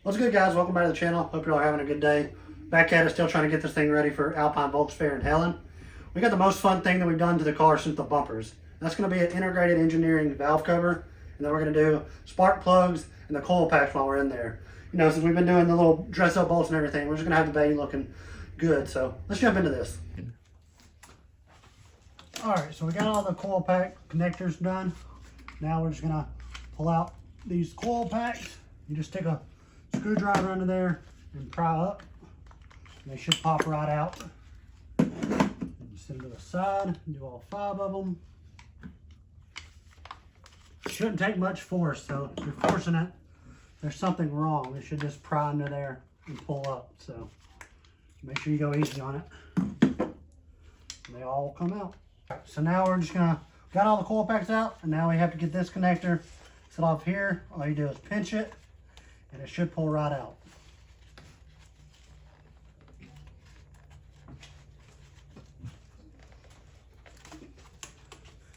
What's good, guys? Welcome back to the channel. Hope you're all having a good day. Back at it, still trying to get this thing ready for Alpine Volks Fair in Helen. We got the most fun thing that we've done to the car since the bumpers. That's going to be an integrated engineering valve cover, and then we're going to do spark plugs and the coil packs while we're in there. You know, since we've been doing the little dress-up bolts and everything, we're just going to have the bay looking good. So let's jump into this. All right, so we got all the coil pack connectors done. Now we're just going to pull out these coil packs. You just stick a screwdriver under there and pry up. They should pop right out. Set them to the side, do all 5 of them. Shouldn't take much force, so if you're forcing it, there's something wrong. It should just pry under there and pull up. So make sure you go easy on it. And they all come out. All right, so now we're just gonna, got all the coil packs out, and now we have to get this connector set off here. All you do is pinch it, and it should pull right out.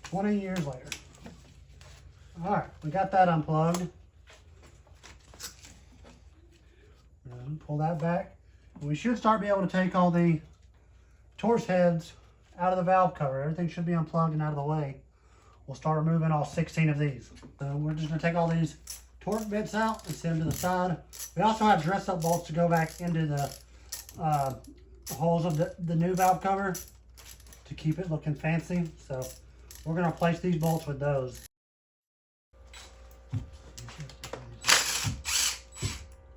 "20 years later." All right, we got that unplugged. And pull that back. And we should start being able to take all the Torx heads out of the valve cover. Everything should be unplugged and out of the way. We'll start removing all 16 of these. So we're just gonna take all these Torx bits out and set them to the side. We also have dress-up bolts to go back into the holes of the new valve cover to keep it looking fancy. So we're gonna replace these bolts with those.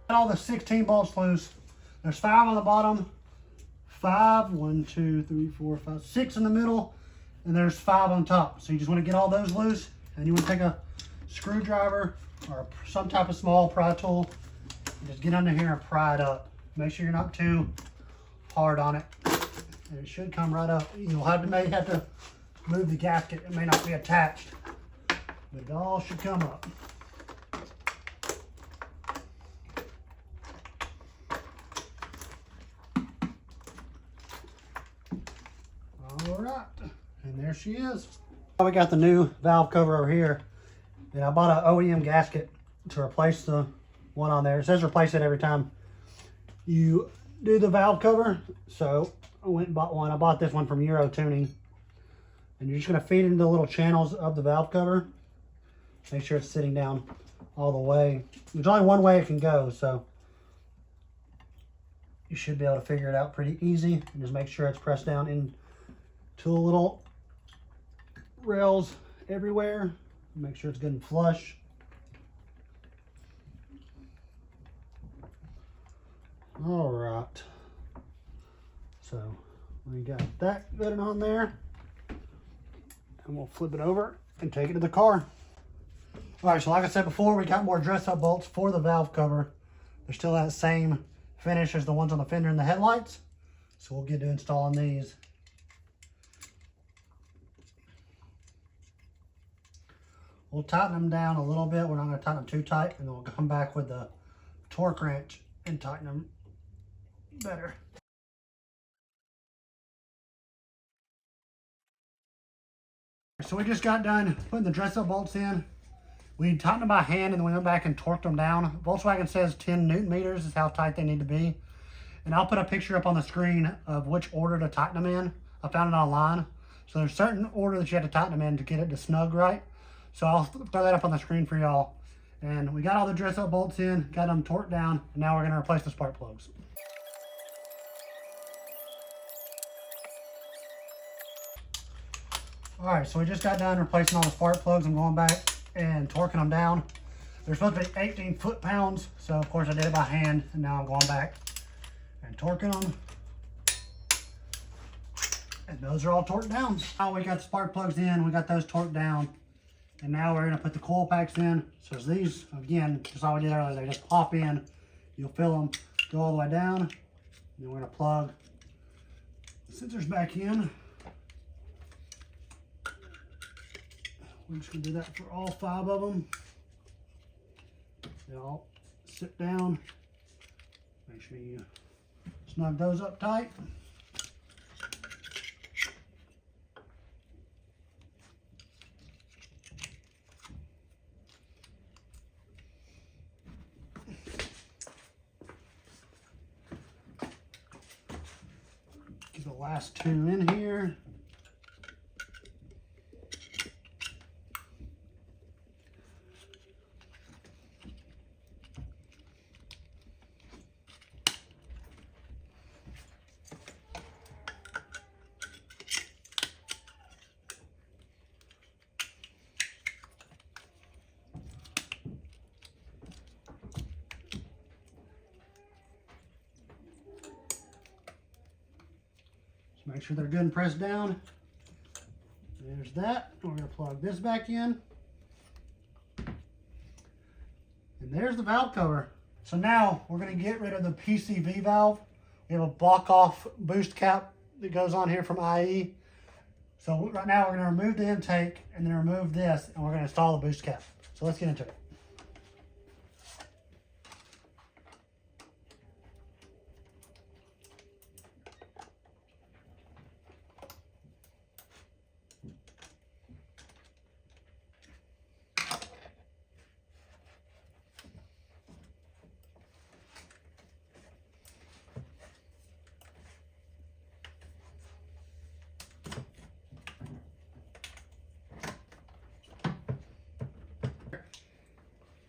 Got all the 16 bolts loose. There's 5 on the bottom, 5, 1, 2, 3, 4, 5, 6 in the middle, and there's 5 on top. So you just want to get all those loose, and you want to take a screwdriver or some type of small pry tool and just get under here and pry it up. Make sure you're not too hard on it, and it should come right up. You'll may have to move the gasket. It may not be attached, but it all should come up. All right, and there she is. We got the new valve cover over here, and I bought an OEM gasket to replace the one on there. It says replace it every time you do the valve cover, so I went and bought one. I bought this one from Euro Tuning, and you're just going to feed it into the little channels of the valve cover. Make sure it's sitting down all the way. There's only one way it can go, so you should be able to figure it out pretty easy. And just make sure it's pressed down into the little rails everywhere. Make sure it's good and flush. All right, so we got that good on there, and we'll flip it over and take it to the car. All right, so like I said before, we got more dress-up bolts for the valve cover. They're still that same finish as the ones on the fender and the headlights, so we'll get to installing these. We'll tighten them down a little bit. We're not going to tighten them too tight, and then we'll come back with the torque wrench and tighten them better. So we just got done putting the dress-up bolts in. We tightened them by hand, and then we went back and torqued them down. Volkswagen says 10 Newton meters is how tight they need to be. And I'll put a picture up on the screen of which order to tighten them in. I found it online. So there's a certain order that you have to tighten them in to get it to snug right. So I'll throw that up on the screen for y'all. And we got all the dress-up bolts in, got them torqued down, and now we're going to replace the spark plugs. All right, so we just got done replacing all the spark plugs. I'm going back and torquing them down. They're supposed to be 18 foot-pounds, so of course I did it by hand, and now I'm going back and torquing them. And those are all torqued down. Now we got the spark plugs in, we got those torqued down. And now we're gonna put the coil packs in. So these, again, just all we did earlier, they just pop in. You'll fill them, go all the way down. And then we're gonna plug the sensors back in. We're just gonna do that for all 5 of them. They all sit down. Make sure you snug those up tight. last two in here. Make sure they're good and pressed down. There's that. We're going to plug this back in. And there's the valve cover. So now we're going to get rid of the PCV valve. We have a block off boost cap that goes on here from IE. So right now we're going to remove the intake and then remove this, and we're going to install the boost cap. So let's get into it.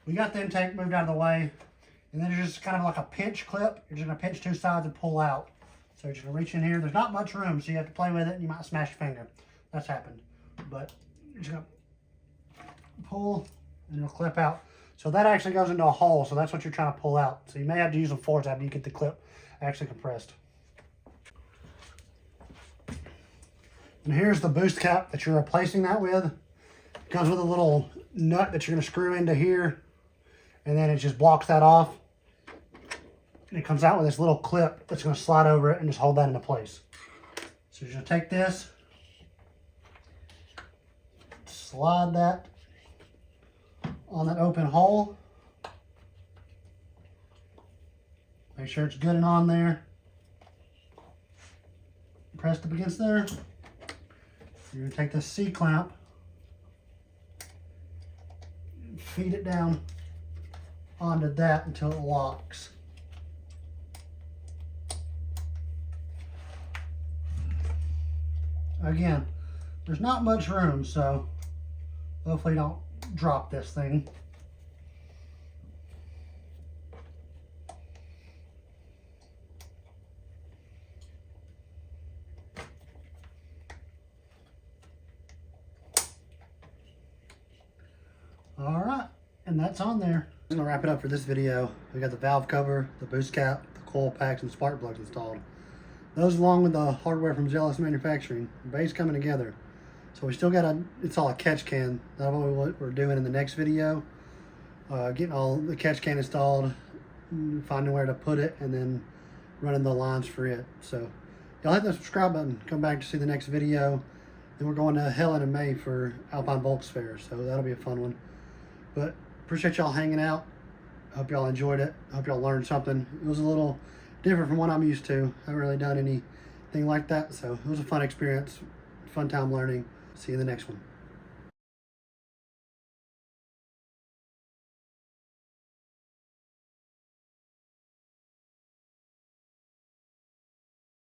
We got the intake moved out of the way, and then there's just kind of like a pinch clip. You're just going to pinch two sides and pull out. So you're just going to reach in here. There's not much room, so you have to play with it, and you might smash your finger. That's happened. But you're just going to pull, and it'll clip out. So that actually goes into a hole, so that's what you're trying to pull out. So you may have to use a force after you get the clip actually compressed. And here's the boost cap that you're replacing that with. It comes with a little nut that you're going to screw into here. And then it just blocks that off. And it comes out with this little clip that's going to slide over it and just hold that into place. So you're going to take this, slide that on that open hole. Make sure it's good and on there. Press it up against there. You're going to take this C-clamp, feed it down onto that until it locks. Again, there's not much room, so hopefully you don't drop this thing. All right, and that's on there. I'm gonna wrap it up for this video. We got the valve cover, the boost cap, the coil packs, and spark plugs installed. Those along with the hardware from Zealous Manufacturing. The base coming together. So we still got to install a catch can. That's what we're doing in the next video. Getting all the catch can installed, finding where to put it, and then running the lines for it. So y'all hit the subscribe button. Come back to see the next video. Then we're going to Helen in May for Alpine Volks Fair. So that'll be a fun one. But appreciate y'all hanging out. Hope y'all enjoyed it. Hope y'all learned something. It was a little different from what I'm used to. I haven't really done anything like that. So it was a fun experience. Fun time learning. See you in the next one.